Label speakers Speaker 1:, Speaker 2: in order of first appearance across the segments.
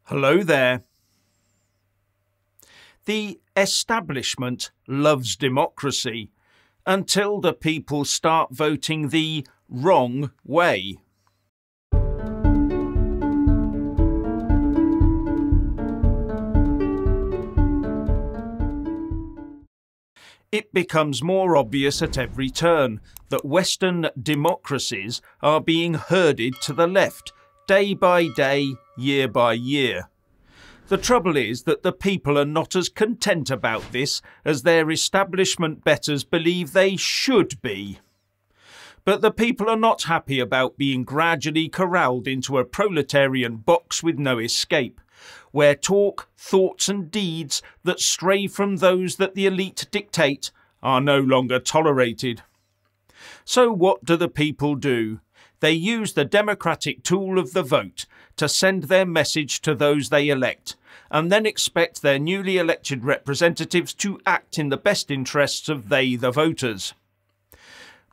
Speaker 1: Hello there. The establishment loves democracy until the people start voting the wrong way. It becomes more obvious at every turn that Western democracies are being herded to the left, day by day, year by year. The trouble is that the people are not as content about this as their establishment betters believe they should be. But the people are not happy about being gradually corralled into a proletarian box with no escape, where talk, thoughts and deeds that stray from those that the elite dictate are no longer tolerated. So what do the people do? They use the democratic tool of the vote to send their message to those they elect, and then expect their newly elected representatives to act in the best interests of they, the voters.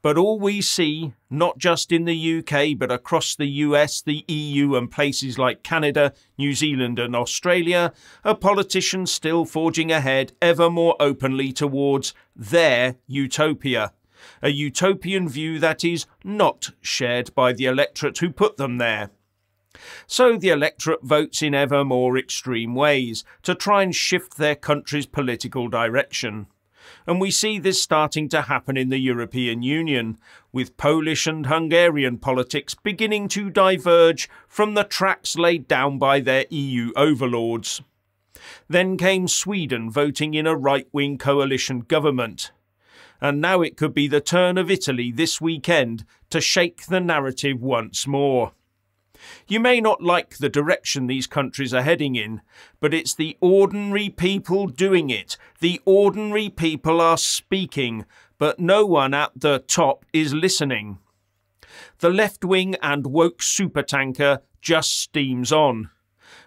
Speaker 1: But all we see, not just in the UK but across the US, the EU and places like Canada, New Zealand and Australia, are politicians still forging ahead ever more openly towards their utopia. A utopian view that is not shared by the electorate who put them there. So the electorate votes in ever more extreme ways to try and shift their country's political direction. And we see this starting to happen in the European Union, with Polish and Hungarian politics beginning to diverge from the tracks laid down by their EU overlords. Then came Sweden voting in a right-wing coalition government. And now it could be the turn of Italy this weekend to shake the narrative once more. You may not like the direction these countries are heading in, but it's the ordinary people doing it. The ordinary people are speaking, but no one at the top is listening. The left-wing and woke supertanker just steams on.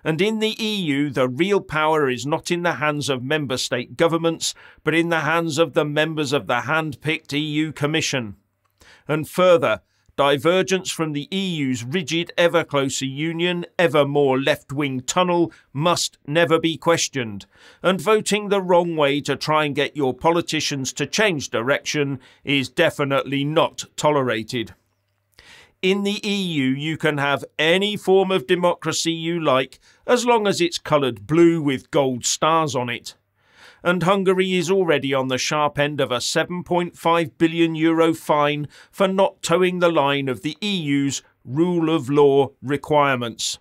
Speaker 1: And in the EU, the real power is not in the hands of member state governments, but in the hands of the members of the hand-picked EU Commission. And further, divergence from the EU's rigid, ever-closer union, ever more left-wing tunnel must never be questioned, and voting the wrong way to try and get your politicians to change direction is definitely not tolerated. In the EU, you can have any form of democracy you like, as long as it's coloured blue with gold stars on it. And Hungary is already on the sharp end of a €7.5 billion fine for not towing the line of the EU's rule of law requirements.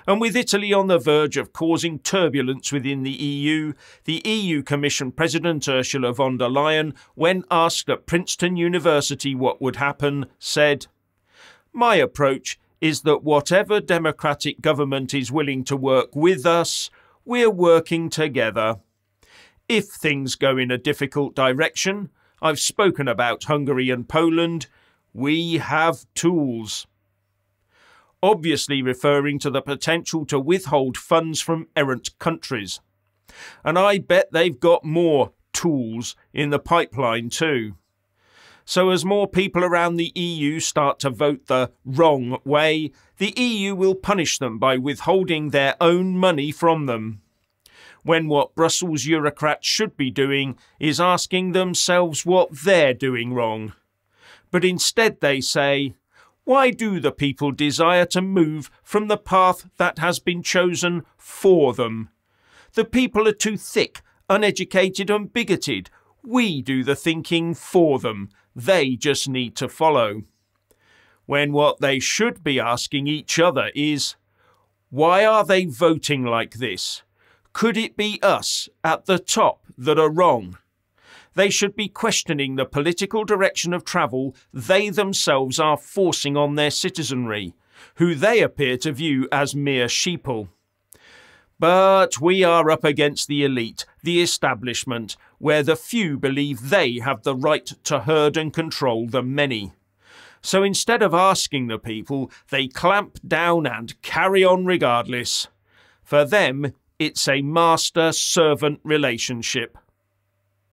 Speaker 1: And with Italy on the verge of causing turbulence within the EU Commission President Ursula von der Leyen, when asked at Princeton University what would happen, said, "My approach is that whatever democratic government is willing to work with us, we're working together. If things go in a difficult direction, I've spoken about Hungary and Poland, we have tools." Obviously referring to the potential to withhold funds from errant countries. And I bet they've got more tools in the pipeline too. So as more people around the EU start to vote the wrong way, the EU will punish them by withholding their own money from them. When what Brussels bureaucrats should be doing is asking themselves what they're doing wrong. But instead they say, why do the people desire to move from the path that has been chosen for them? The people are too thick, uneducated and bigoted. We do the thinking for them. They just need to follow. When what they should be asking each other is, why are they voting like this? Could it be us at the top that are wrong? They should be questioning the political direction of travel they themselves are forcing on their citizenry, who they appear to view as mere sheeple. But we are up against the elite, the establishment, where the few believe they have the right to herd and control the many. So instead of asking the people, they clamp down and carry on regardless. For them, it's a master-servant relationship.